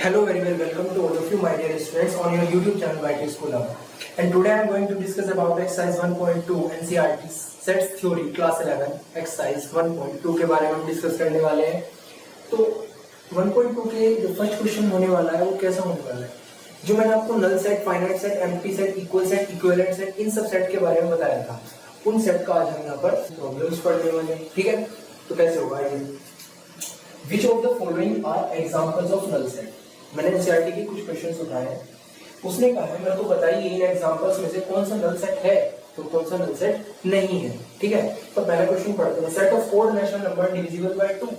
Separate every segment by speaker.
Speaker 1: Hello, very well. Welcome to all of you, my dear students, on your YouTube channel YT School Hub. And today I am going to discuss about exercise 1.2 NCERT Sets Theory Class 11 exercise 1.2 के बारे में हम discuss करने वाले हैं। तो 1.2 के जो फर्स्ट क्वेश्चन होने वाला है वो कैसा होने वाला है, जो मैंने आपको null set, finite set, empty set, equal set, equivalent set, इन सब सेट के बारे में बताया था, उन सेट का आज हम यहाँ पर प्रॉब्लम्स पढ़ने वाले हैं। ठीक है, तो कैसे होगा ये? Which of the following are examples of null set? मैंने एनसीईआरटी के कुछ क्वेश्चंस उठाए हैं। उसने कहा है मेरे को बताइए इन एग्जांपल्स में से कौन सा नल सेट है तो कौन सा नल सेट नहीं है। ठीक है, तो पहला क्वेश्चन पढ़ते हैं। Set of odd natural number divisible by 2।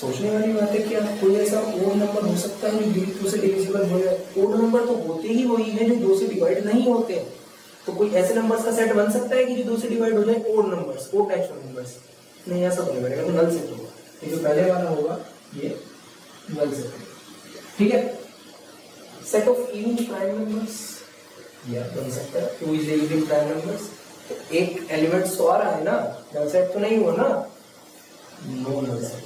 Speaker 1: सोचने वाली बात है, क्या कोई ऐसा ओड नंबर हो सकता है जो 2 से डिविजिबल हो जाए? ओड नंबर तो होते ही वही है जो 2 से डिवाइड नहीं होते। तो कोई ऐसे नंबर्स का सेट बन सकता है कि जो 2 से डिवाइड हो जाए? Odd numbers, odd natural numbers नहीं, ऐसा तो नहीं बनेगा, तो नल सेट होगा। ये जो पहले वाला होगा ये नल सेट है। ठीक है, set of even prime numbers या बन सकता है, 2 इज इवन प्राइम नंबर्स। तो एक एलिमेंट्स तो आ रहा है ना, नल सेट तो नहीं हुआ ना, no null set,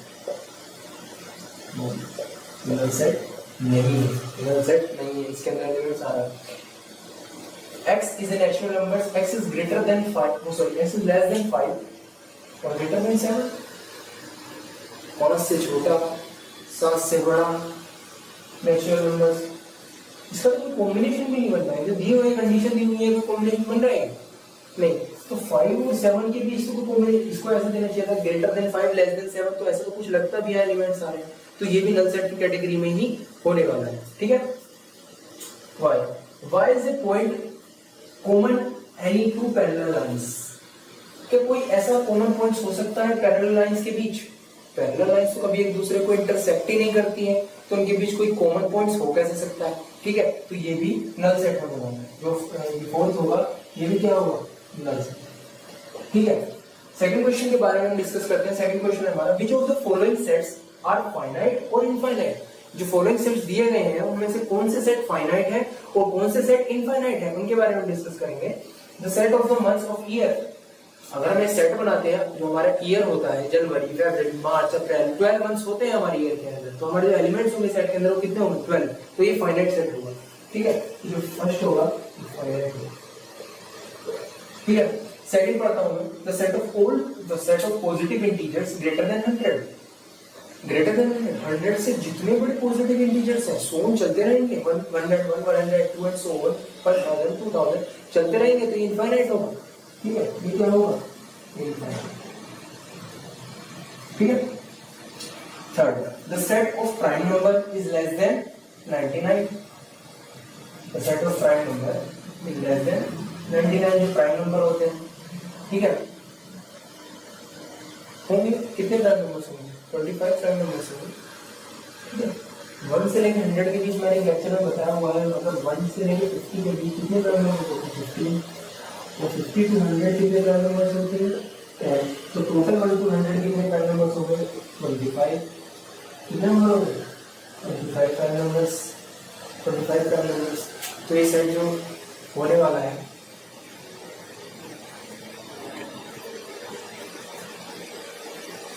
Speaker 1: no null set नहीं है, नल सेट नहीं है, इसके अंदर एलिमेंट्स आ रहा है। x is a natural number, x is greater than 5, no sorry, x is less than 5 और greater than 7। 5 से छोटा, 7 से बड़ा नेचुरल नंबर्स, इसका तो कोई कॉम्बिनेशन भी नहीं बनता है। जो दी हुई कंडीशन दी हुई है कोई कॉम्बिनेशन बन रहा है नहीं। तो 5 और 7 के बीच तो कोई कॉम्बिनेशन, इसको ऐसे देना चाहिए था ग्रेटर देन 5 लेस देन 7, तो ऐसा तो कुछ लगता भी है एलिमेंट्स आ रहे हैं, तो ये भी नल सेट की कैटेगरी में ही होने वाला है। ठीक है, y is a point common any two parallel lines. क्या कोई ऐसा कॉमन पॉइंट्स हो सकता है पैरेलल लाइंस के बीच? पैरेलल लाइंस तो कभी एक दूसरे को इंटरसेक्ट ही नहीं करती हैं, तो उनके बीच कोई कॉमन पॉइंट्स हो कैसे सकता है? ठीक है, तो ये भी नल सेट होने वाला है। जो फोर्थ होगा ये भी क्या होगा? Null set. ठीक है, सेकंड क्वेश्चन के बारे में हम डिस्कस करते हैं। सेकंड क्वेश्चन है हमारा, which of the following sets are finite और इनफाइनाइट? जो फॉलोइंग सेट्स दिए गए हैं उनमें से कौन से सेट फाइनाइट है और कौन से सेट इनफाइनाइट है, उनके बारे में डिस्कस करेंगे। The set of the months of year, अगर हम एक सेट बनाते हैं जो हमारा ईयर होता है, जनवरी, फरवरी, मार्च, अप्रैल, 12 मंथ्स होते हैं हमारे ईयर के अंदर, तो हमारे जो एलिमेंट्स होंगे सेट के अंदर वो कितने होंगे? 12। तो ये फाइनाइट सेट होगा। ठीक है, जो फर्स्ट होगा फाइनाइट होगा। ठीक है, सेकंड पढ़ता हूं मैं। The set of positive integers greater than 100, greater than 100 से जितने बड़े पॉजिटिव इंटीजर्स हैं सो चलते रहेंगे, 100, 100, 2 एंड सो ऑन, 1000, 2000 चलते रहेंगे, तो ये इनफाइनाइट होगा। ठीक है, ये क्या होगा? ठीक है, third, the set of prime number is less than 99। The set of prime number is less than 99, जो प्राइम नंबर होते हैं। ठीक है, होंगे कितने प्राइम नंबर्स होंगे? 25 प्राइम नंबर्स होंगे। ठीक है, 1 से लेकर 100 के बीच मैंने लेक्चर में बताया हुआ है, मतलब 1 से लेकर 50 के बीच कितने प्राइम नंबर होते हैं? 15। तो 50 to 100 कितने प्राइम नंबर्स होते हैं? 10। तो टोटल 1 to 100 कितने प्राइम नंबर्स हो गए? 25। कितने नंबर हो गए? 25 प्राइम नंबर्स, 25 प्राइम नंबर्स। तो ये सेट जो होने वाला है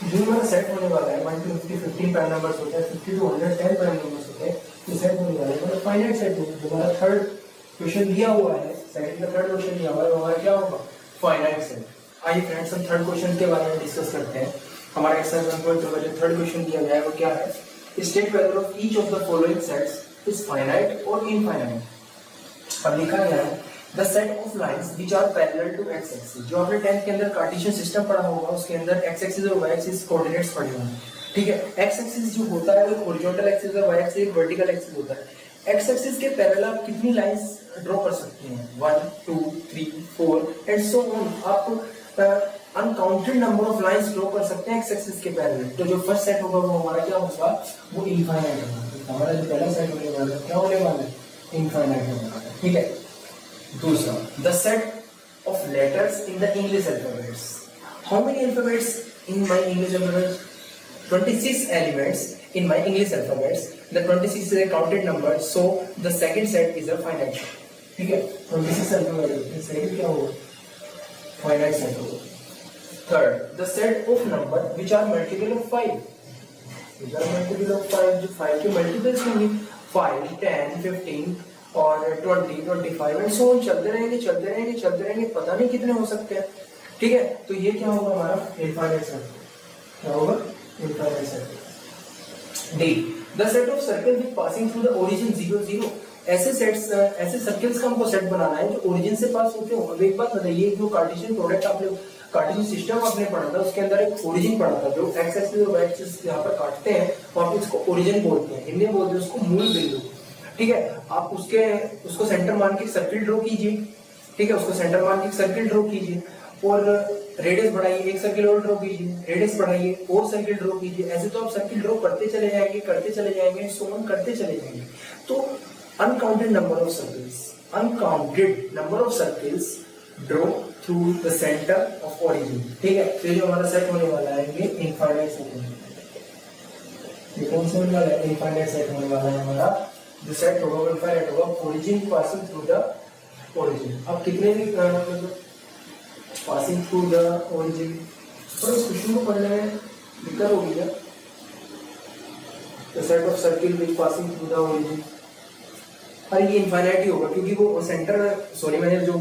Speaker 1: जो हमारा सेट होने वाला है 1 to 50 15 प्राइम नंबर्स होते हैं, 50 to 100 10 प्राइम नंबर्स होते हैं। ये सेट होने वाला है, मतलब फाइनाइट सेट होगा। जो हमारा थर्ड क्वेश्चन दिया हुआ है, सेकंड का थर्ड क्वेश्चन दिया हुआ है, हमारा क्या होगा? Finite set. आइए फ्रेंड्स, हम थर्ड क्वेश्चन के बारे में डिस्कस करते हैं। हमारा एक्सरसाइज 1.2 का जो थर्ड क्वेश्चन दिया गया है वो क्या है? State whether of each of the following sets is finite और इनफाइनाइट। अब लिखा गया है the set of lines which are parallel to X axis. जो आपने 10th के अंदर कार्टेशियन सिस्टम पढ़ा होगा उसके अंदर एक्स एक्सिस और वाई एक्सिस कोऑर्डिनेट्स पढ़े होंगे। ठीक है, एक्स एक्सिस जो होता है वो हॉरिजॉन्टल एक्सिस और वाई एक्सिस एक वर्टिकल एक्सिस होता है। एक्स एक्सिस के पैरेलल आप कितनी लाइंस ड्रॉ कर सकते हैं? 1 2 3 4 एंड सो ऑन। आप uncounted number of lines draw कर सकते हैं एक्स एक्सिस के पैरेलल। तो जो फर्स्ट सेट होगा वो हमारा क्या होगा? वो इनफाइनाइट होगा। हमारा जो पहला सेट होने वाला है क्या होने वाला है? इनफाइनाइट होने वाला है। ठीक है, दूसरा, the set of letters in the English alphabets. How many alphabets in my English alphabets? 26 elements in my English alphabets. The 26 is a counted number, so the second set is a finite set. ठीक है, 26 alphabets, second क्या होगा? finite set होगा. Third, the set of number which are multiple of 5. These are multiple of 5, जो 5 के multiples होंगे 5, 10, 15 और 20, 25 and so on चलते रहेंगे, पता नहीं कितने हो सकते हैं। ठीक है, तो ये क्या होगा हमारा इनफाइनाइट सर्कल, क्या होगा infinite circle. D the set of circle which passing through the origin 0 0, ऐसे सेट्स ऐसे सर्कल्स का हमको सेट बनाना है जो ओरिजिन से पास होते हो। अब एक बात बताइए, जो कार्टेशियन प्रोडक्ट आपने कार्टेशियन सिस्टम आपने पढ़ा था उसके अंदर एक ओरिजिन पढ़ा था, जो एक्स एक्सिस और वाई एक्सिस यहाँ पर काटते हैं वहां पे उसको ओरिजिन बोलते हैं, हिंदी में बोलते हैं उसको मूल बिंदु। ठीक है, आप उसको सेंटर मान के सर्किल ड्रॉ कीजिए। ठीक है, उसको सेंटर मान के सर्किल ड्रॉ कीजिए और रेडियस बढ़ाइए, एक सर्किल और ड्रॉ कीजिए, रेडियस बढ़ाइए और सर्किल ड्रॉ कीजिए। ऐसे तो आप सर्किल ड्रॉ करते चले जाएंगे करते चले जाएंगे। तो uncounted number of circles draw through the centre of origin. ठीक है, तो जो हमारा सेट होने वाला है ये इनफाइनाइट सेट होने वाला है। ये कौन सा होने वाला है? इनफाइनाइट सेट होने वाला है हमारा। जो सेट होगा इनफाइनाइट होगा, origin passing through the origin. अब कितने भी पासिंग थ्रू द ओरिजिन, पर इस क्वेश्चन को पढ़ने में दिक्कत होगी क्या? The set of circle which passing through the origin, अरे ये इनफाइनाइट ही होगा क्योंकि वो सेंटर, सॉरी मैंने जो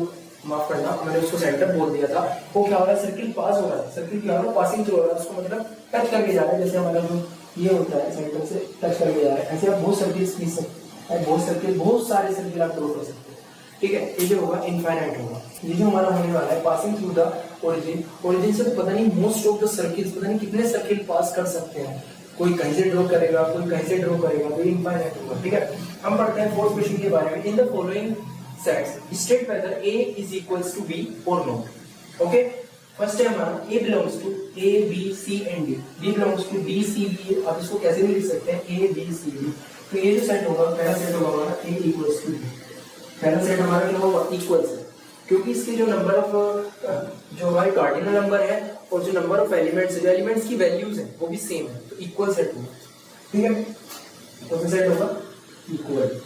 Speaker 1: माफ करना, मैंने उसको सेंटर बोल दिया था। वो क्या हो रहा है, सर्किल पास हो रहा है, सर्किल क्या हो रहा है, पासिंग थ्रू हो रहा है, उसको मतलब टच करके जा रहा है। जैसे हमारा जो ये होता है सेंटर से टच करके जा रहा है, ऐसे आप बहुत सर्किल्स खींच सकते हैं, बहुत सारे सर्किल आप ड्रॉ कर सकते हैं। ठीक है, ये जो होगा इनफाइनाइट होगा। ये जो हमारा होने वाला है पासिंग थ्रू द ओरिजिन से तो पता नहीं मोस्ट ऑफ द सर्किल्स, पता नहीं कितने सर्किल पास कर सकते हैं। कोई कहीं से ड्रॉ करेगा, कोई कहीं से ड्रॉ करेगा, तो इनफाइनाइट होगा। ठीक है, हम पढ़ते हैं फोर्थ क्वेश्चन के बारे में। In the following sets state whether A is equals to B or not। Okay, first है हमारा A belongs to A, B, C and D, B belongs to B, C, D। आप इसको कैसे भी लिख सकते हैं A, B, C, D। तो ये जो सेट होगा, पहला सेट होगा हमारा A equals to B। पहला सेट हमारा क्या होगा, इक्वल्स है, क्योंकि इसके जो नंबर ऑफ जो हमारे कार्डिनल नंबर है और जो नंबर ऑफ एलिमेंट्स की वैल्यूज है वो भी सेम है, तो इक्वल सेट होगा। ठीक है, तो सेट होगा इक्वल।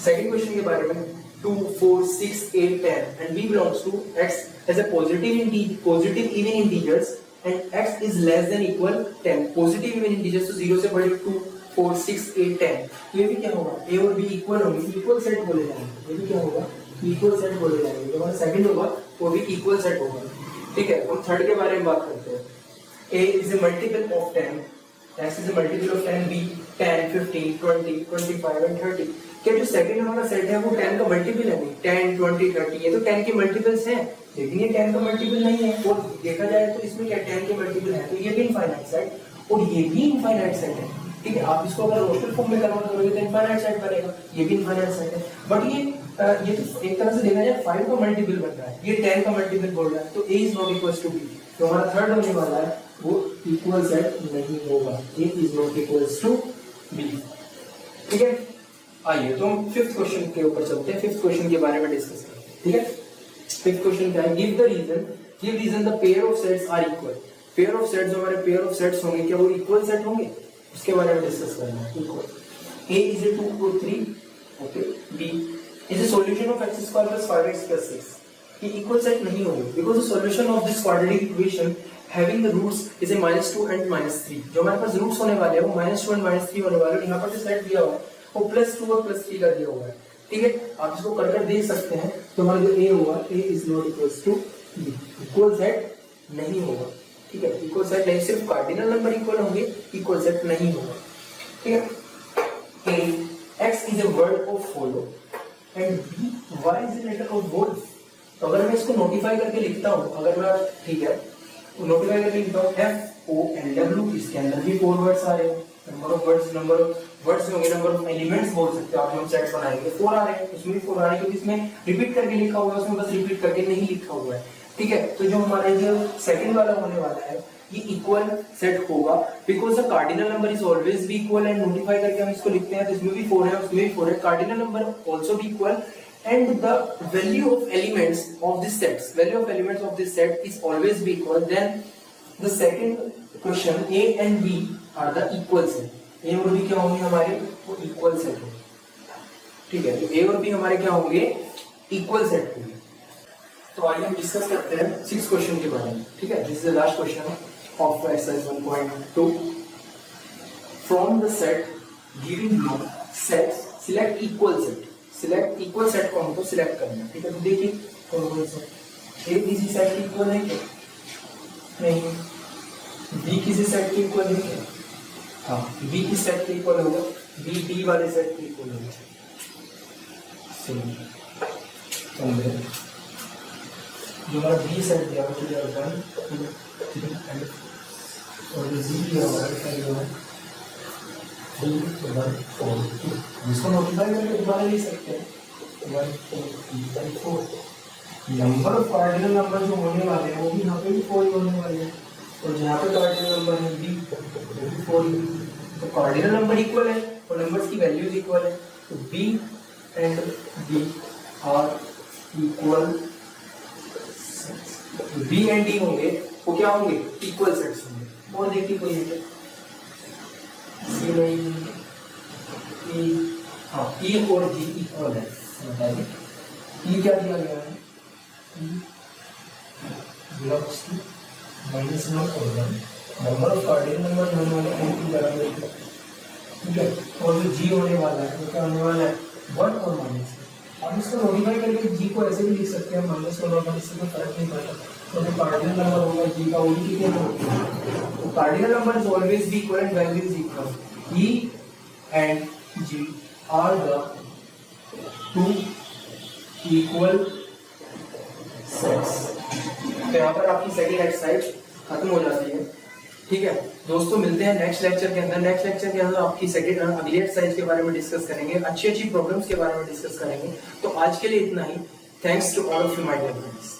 Speaker 1: सेकंड क्वेश्चन के बारे में 2, 4, 6, 8, 10 and B belongs to X as a positive even integers and X is less than equal 10। positive even integers तो 0 से बड़े 2, 4, 6, 8, 10। तो ये भी क्या होगा, A और B इक्वल होंगे, इक्वल सेट बोले जाएंगे। ये भी क्या होगा, इक्वल सेट बोले जाएंगे। जो हमारा सेकंड होगा वो भी इक्वल सेट होगा। ठीक है, हम थर्ड के बारे में बात करते हैं। A is a multiple of 10, X is a multiple of 10, B 10, 15, 20, 25 and 30। क्या जो सेकंड हमारा सेट है वो 10 का मल्टीपल है? नहीं, 10, 20, 30 ये तो 10 के मल्टीपल्स हैं, लेकिन ये 10 का मल्टीपल नहीं है। और देखा जाए तो इसमें क्या 10 के मल्टीपल है, तो ये भी इनफाइनाइट सेट और ये भी इनफाइनाइट सेट है। ठीक है, आप इसको अगर रोस्टर फॉर्म में कन्वर्ट करोगे तो इनफाइनाइट सेट बनेगा, ये भी इनफाइनाइट सेट है। बट ये तो एक तरह से देखा जाए 5 का मल्टीपल बन रहा है, ये 10 का मल्टीपल बोल रहा है, तो A is not equals to B। तो हमारा थर्ड होने वाला है वो इक्वल सेट नहीं होगा, A is not equals to B। ठीक है, आइए तो हम फिफ्थ क्वेश्चन के ऊपर चलते हैं, फिफ्थ क्वेश्चन के बारे में डिस्कस करते हैं। ठीक है, फिफ्थ क्वेश्चन क्या है, give reason the pair of sets are equal. Pair of sets, जो हमारे पेयर ऑफ सेट्स होंगे क्या वो इक्वल सेट होंगे, उसके बारे में डिस्कस करना है। Equal A is a 2 or 3, okay, B is a solution of x square plus 5x plus 6। ये इक्वल सेट नहीं होंगे because the solution of this quadratic equation having the roots is a -2 and -3। जो हमारे पास roots होने वाले हैं वो -2 and -3 होने वाले हैं। यहाँ पर जो सेट दिया हुआ है वो +2 और +3 का दिया हुआ है। ठीक है, आप इसको कर देख सकते हैं। तो हमारा जो A होगा, A is not equals to B, equal set नहीं होगा। ठीक है, इक्वल सेट नहीं, सिर्फ कार्डिनल नंबर इक्वल होंगे, इक्वल सेट नहीं होगा। ठीक है, A X is a word of follow and B Y is a letter of wolf। तो अगर मैं इसको नोटिफाई करके लिखता हूँ, अगर मैं, ठीक है, नोटिफाई करके लिखता हूँ FOLW, इसके अंदर भी 4 वर्ड्स आ रहे हैं। नंबर ऑफ वर्ड्स होंगे, नंबर ऑफ एलिमेंट्स बोल सकते हो आप, जो हम सेट बनाएंगे 4 आ रहे हैं, उसमें भी 4 आ रहे हैं क्योंकि इसमें रिपीट करके लिखा हुआ है, उसमें बस रिपीट करके नहीं लिखा हुआ है। ठीक है, तो जो हमारा जो सेकंड वाला होने वाला है ये इक्वल सेट होगा because the cardinal number is always B equal and notify करके हम इसको लिखते हैं, तो इसमें भी 4 है, उसमें भी 4 है, cardinal number also be equal and the value of elements of this set is always be equal। then the second question A and B are the equal set। A और B क्या होंगे हमारे, वो इक्वल सेट होंगे। ठीक है, तो A और B हमारे क्या होंगे, इक्वल सेट होंगे। तो आइए हम डिस्कस करते हैं 6th क्वेश्चन के बारे में। ठीक है, this is the last question. of exercise 1.2. From the set given below, sets select equal set. Select equal set को हमको select करना है, ठीक है? तो देखिए कौन कौन सा ए किसी सेट के इक्वल है क्या? नहीं। बी किसी सेट के इक्वल है क्या? हाँ, बी किस सेट के इक्वल होगा? बी डी वाले सेट के इक्वल होगा। जो हमारा बी सेट दिया हुआ है 1 2 3 और जो जी दिया हुआ है 3 1 4 2, इसको मल्टीप्लाई करके दोबारा लिख सकते हैं 1 4 3 4। नंबर ऑफ कार्डिनल नंबर जो होने वाले हैं वो भी यहाँ पे भी 4 होने वाले हैं, और जहाँ पे कार्डिनल नंबर है बी वो भी 4। तो कार्डिनल नंबर इक्वल है और नंबर्स की वैल्यूज इक्वल है, तो B and B are equal. B and D होंगे वो क्या होंगे? इक्वल सेट्स होंगे। और देखिए कोई है सी नहीं, ई, हाँ ई और जी इक्वल है, बताइए ई क्या दिया गया है? बिलोंग्स टू -1 और 1, नंबर ऑफ कार्डिनल नंबर होने वाले हैं की बराबर, ठीक है? और जो जी होने वाला है वो क्या होने वाला है? 1 और -1। अब इसको मॉडिफाई करके जी को ऐसे भी लिख सकते हैं -1 और 1, इससे कोई फर्क नहीं पड़ता। तो जो कार्डिनल नंबर होगा जी का वही कितने होगा? तो cardinal number is always B equal and value is equal. E and G are the two equal sets. तो यहाँ पर आपकी सेकंड एक्सरसाइज खत्म हो जाती है, ठीक है दोस्तों? मिलते हैं नेक्स्ट लेक्चर के अंदर। नेक्स्ट लेक्चर के अंदर आपकी सेकंड अगली एक्सरसाइज के बारे में डिस्कस करेंगे, अच्छी अच्छी प्रॉब्लम्स के बारे में डिस्कस करेंगे। तो आज के लिए इतना ही। Thanks to all of you my dear friends.